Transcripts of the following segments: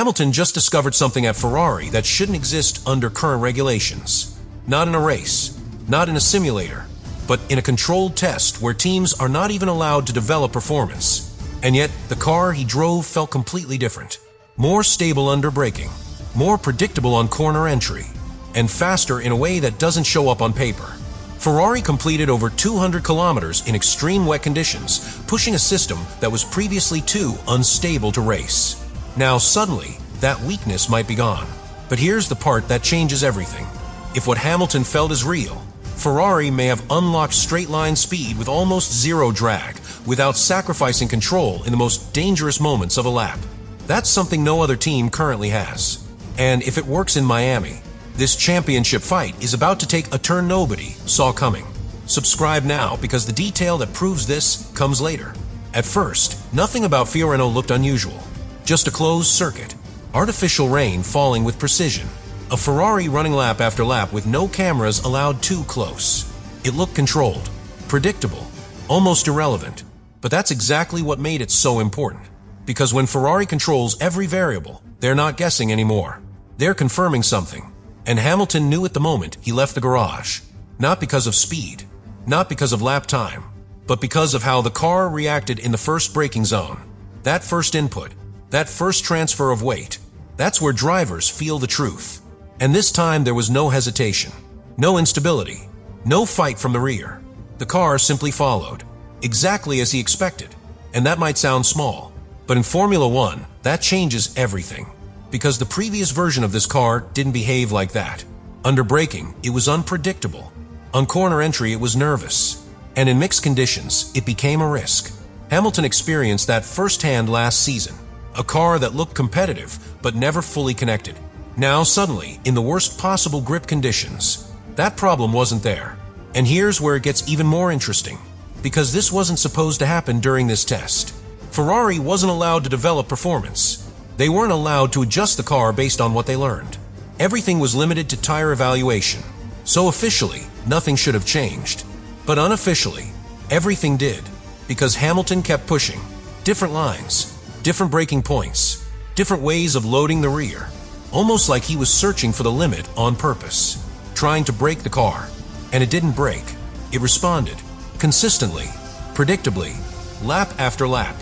Hamilton just discovered something at Ferrari that shouldn't exist under current regulations. Not in a race, not in a simulator, but in a controlled test where teams are not even allowed to develop performance. And yet, the car he drove felt completely different. More stable under braking, more predictable on corner entry, and faster in a way that doesn't show up on paper. Ferrari completed over 200 kilometers in extreme wet conditions, pushing a system that was previously too unstable to race. Now suddenly, that weakness might be gone. But here's the part that changes everything. If what Hamilton felt is real, Ferrari may have unlocked straight-line speed with almost zero drag, without sacrificing control in the most dangerous moments of a lap. That's something no other team currently has. And if it works in Miami, this championship fight is about to take a turn nobody saw coming. Subscribe now because the detail that proves this comes later. At first, nothing about Fiorano looked unusual. Just a closed circuit, artificial rain falling with precision, a Ferrari running lap after lap with no cameras allowed too close. It looked controlled, predictable, almost irrelevant. But that's exactly what made it so important. Because when Ferrari controls every variable, they're not guessing anymore. They're confirming something. And Hamilton knew at the moment he left the garage. Not because of speed, not because of lap time, but because of how the car reacted in the first braking zone. That first input, that first transfer of weight, that's where drivers feel the truth. And this time there was no hesitation, no instability, no fight from the rear. The car simply followed, exactly as he expected. And that might sound small, but in Formula One, that changes everything. Because the previous version of this car didn't behave like that. Under braking, it was unpredictable. On corner entry, it was nervous. And in mixed conditions, it became a risk. Hamilton experienced that firsthand last season. A car that looked competitive, but never fully connected. Now, suddenly, in the worst possible grip conditions, that problem wasn't there. And here's where it gets even more interesting. Because this wasn't supposed to happen during this test. Ferrari wasn't allowed to develop performance. They weren't allowed to adjust the car based on what they learned. Everything was limited to tire evaluation. So officially, nothing should have changed. But unofficially, everything did. Because Hamilton kept pushing. Different lines, different braking points, different ways of loading the rear. Almost like he was searching for the limit on purpose. Trying to break the car. And it didn't break. It responded. Consistently, predictably, lap after lap.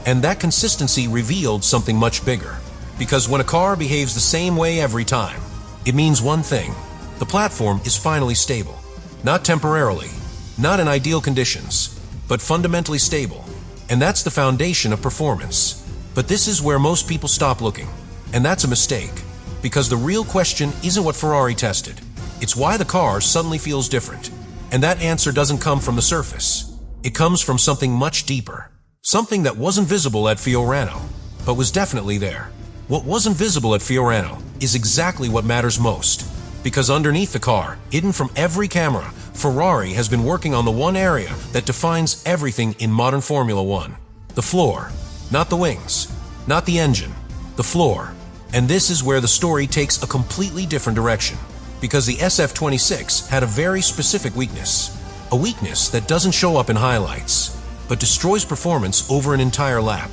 And that consistency revealed something much bigger. Because when a car behaves the same way every time, it means one thing. The platform is finally stable. Not temporarily, not in ideal conditions, but fundamentally stable. And that's the foundation of performance. But this is where most people stop looking. And that's a mistake. Because the real question isn't what Ferrari tested. It's why the car suddenly feels different. And that answer doesn't come from the surface. It comes from something much deeper. Something that wasn't visible at Fiorano, but was definitely there. What wasn't visible at Fiorano is exactly what matters most. Because underneath the car, hidden from every camera, Ferrari has been working on the one area that defines everything in modern Formula One. The floor. Not the wings. Not the engine. The floor. And this is where the story takes a completely different direction. Because the SF-26 had a very specific weakness. A weakness that doesn't show up in highlights, but destroys performance over an entire lap.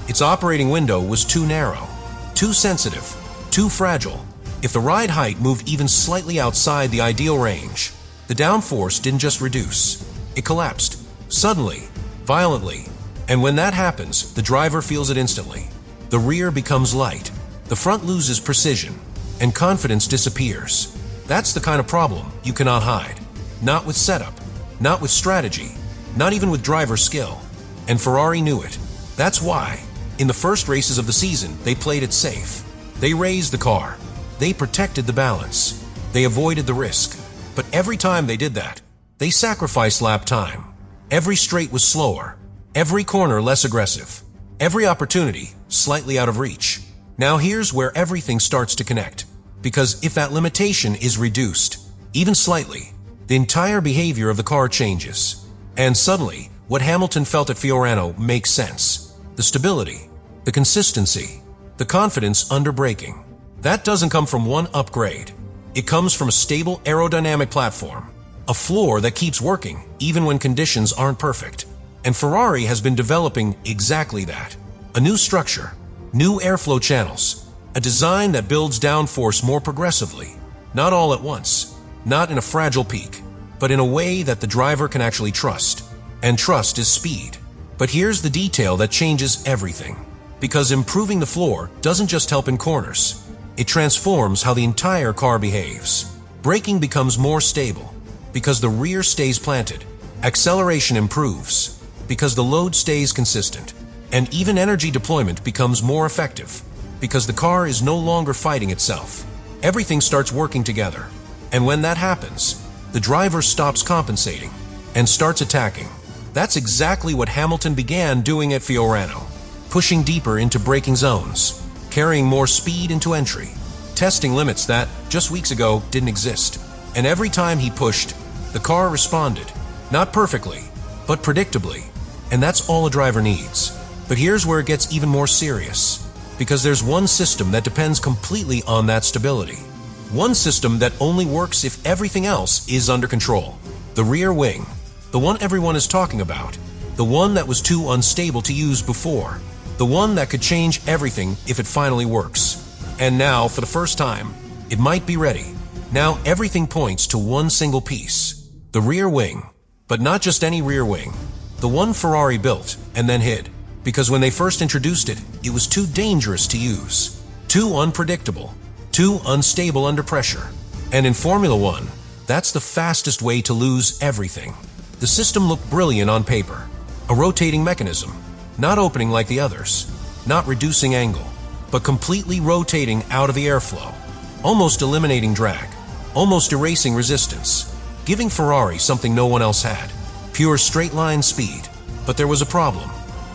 Its operating window was too narrow, too sensitive, too fragile. If the ride height moved even slightly outside the ideal range, the downforce didn't just reduce, it collapsed, suddenly, violently. And when that happens, the driver feels it instantly. The rear becomes light, the front loses precision, and confidence disappears. That's the kind of problem you cannot hide. Not with setup, not with strategy, not even with driver skill. And Ferrari knew it. That's why, in the first races of the season, they played it safe. They raised the car. They protected the balance. They avoided the risk. But every time they did that, they sacrificed lap time. Every straight was slower. Every corner less aggressive. Every opportunity slightly out of reach. Now here's where everything starts to connect. Because if that limitation is reduced, even slightly, the entire behavior of the car changes. And suddenly, what Hamilton felt at Fiorano makes sense. The stability, the consistency, the confidence under braking. That doesn't come from one upgrade. It comes from a stable aerodynamic platform. A floor that keeps working even when conditions aren't perfect. And Ferrari has been developing exactly that. A new structure, new airflow channels, A design that builds downforce more progressively, not all at once, not in a fragile peak, but in a way that the driver can actually trust. And trust is speed. But here's the detail that changes everything. Because improving the floor doesn't just help in corners. It transforms how the entire car behaves. Braking becomes more stable, because the rear stays planted. Acceleration improves, because the load stays consistent. And even energy deployment becomes more effective, because the car is no longer fighting itself. Everything starts working together. And when that happens, the driver stops compensating and starts attacking. That's exactly what Hamilton began doing at Fiorano, pushing deeper into braking zones, carrying more speed into entry, testing limits that, just weeks ago, didn't exist. And every time he pushed, the car responded, not perfectly, but predictably. And that's all a driver needs. But here's where it gets even more serious, because there's one system that depends completely on that stability. One system that only works if everything else is under control. The rear wing. The one everyone is talking about. The one that was too unstable to use before. The one that could change everything if it finally works. And now, for the first time, it might be ready. Now everything points to one single piece. The rear wing. But not just any rear wing. The one Ferrari built and then hid. Because when they first introduced it, it was too dangerous to use. Too unpredictable. Too unstable under pressure. And in Formula One, that's the fastest way to lose everything. The system looked brilliant on paper. A rotating mechanism, not opening like the others, not reducing angle, but completely rotating out of the airflow, almost eliminating drag, almost erasing resistance, giving Ferrari something no one else had, pure straight-line speed. But there was a problem,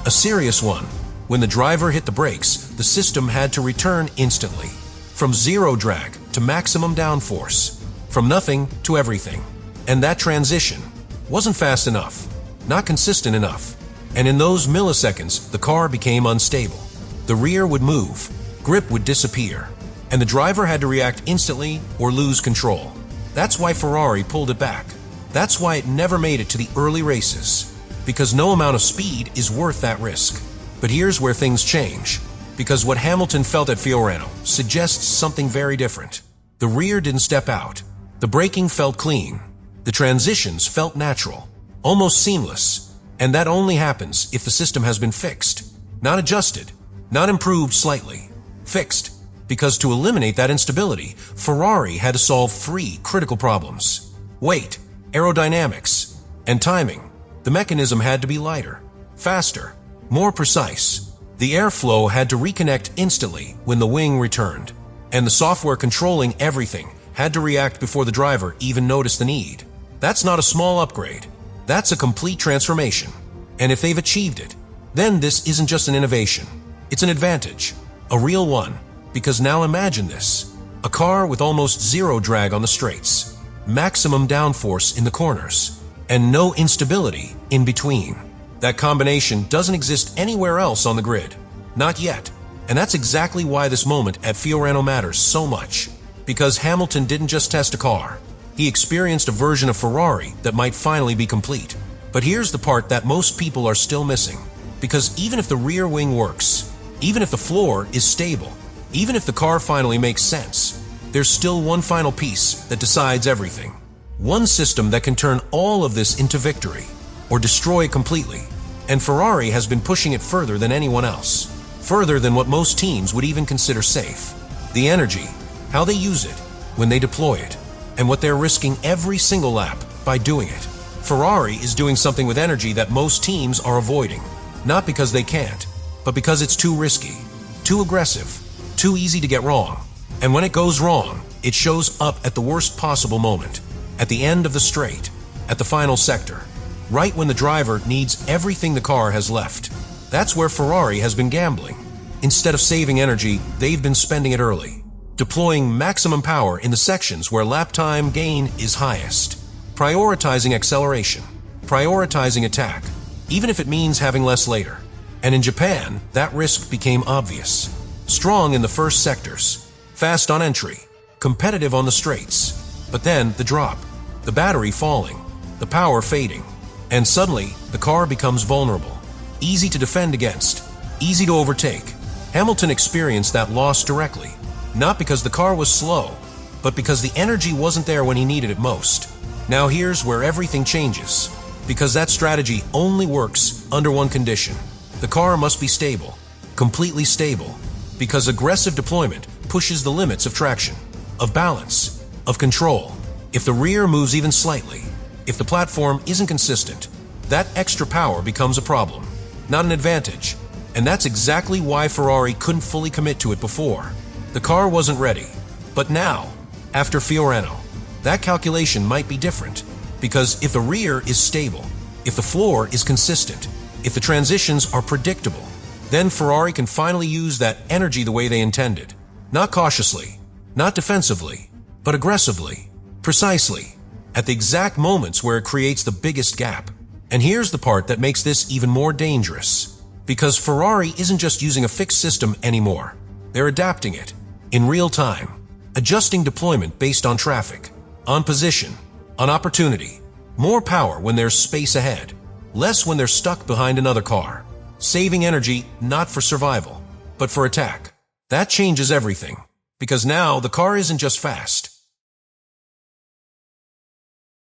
a serious one. When the driver hit the brakes, the system had to return instantly, from zero drag to maximum downforce, from nothing to everything. And that transition wasn't fast enough, not consistent enough. And in those milliseconds, the car became unstable. The rear would move, grip would disappear, and the driver had to react instantly or lose control. That's why Ferrari pulled it back. That's why it never made it to the early races, because no amount of speed is worth that risk. But here's where things change, because what Hamilton felt at Fiorano suggests something very different. The rear didn't step out. The braking felt clean. The transitions felt natural, almost seamless, and that only happens if the system has been fixed, not adjusted, not improved slightly, fixed, because to eliminate that instability, Ferrari had to solve three critical problems: weight, aerodynamics, and timing. The mechanism had to be lighter, faster, more precise. The airflow had to reconnect instantly when the wing returned, and the software controlling everything had to react before the driver even noticed the need. That's not a small upgrade. That's a complete transformation. And if they've achieved it, then this isn't just an innovation. It's an advantage, a real one. Because now imagine this: a car with almost zero drag on the straights, maximum downforce in the corners, and no instability in between. That combination doesn't exist anywhere else on the grid. Not yet. And that's exactly why this moment at Fiorano matters so much. Because Hamilton didn't just test a car. He experienced a version of Ferrari that might finally be complete. But here's the part that most people are still missing. Because even if the rear wing works, even if the floor is stable, even if the car finally makes sense, there's still one final piece that decides everything. One system that can turn all of this into victory, or destroy it completely. And Ferrari has been pushing it further than anyone else. Further than what most teams would even consider safe. The energy, how they use it, when they deploy it, and what they're risking every single lap by doing it. Ferrari is doing something with energy that most teams are avoiding. Not because they can't, but because it's too risky, too aggressive, too easy to get wrong. And when it goes wrong, it shows up at the worst possible moment. At the end of the straight, at the final sector, right when the driver needs everything the car has left. That's where Ferrari has been gambling. Instead of saving energy, they've been spending it early, deploying maximum power in the sections where lap time gain is highest, prioritizing acceleration, prioritizing attack, even if it means having less later. And in Japan, that risk became obvious. Strong in the first sectors, fast on entry, competitive on the straights. But then the drop, the battery falling, the power fading, and suddenly the car becomes vulnerable, easy to defend against, easy to overtake, Hamilton experienced that loss directly, not because the car was slow, but because the energy wasn't there when he needed it most. Now here's where everything changes, because that strategy only works under one condition. The car must be stable, completely stable, because aggressive deployment pushes the limits of traction, of balance, of control. If the rear moves even slightly, if the platform isn't consistent, that extra power becomes a problem, not an advantage. And that's exactly why Ferrari couldn't fully commit to it before. The car wasn't ready. But now, after Fiorano, that calculation might be different. Because if the rear is stable, if the floor is consistent, if the transitions are predictable, then Ferrari can finally use that energy the way they intended. Not cautiously, not defensively, but aggressively, precisely, at the exact moments where it creates the biggest gap. And here's the part that makes this even more dangerous. Because Ferrari isn't just using a fixed system anymore. They're adapting it, in real time, adjusting deployment based on traffic, on position, on opportunity. More power when there's space ahead, less when they're stuck behind another car. Saving energy not for survival, but for attack. That changes everything, because now the car isn't just fast,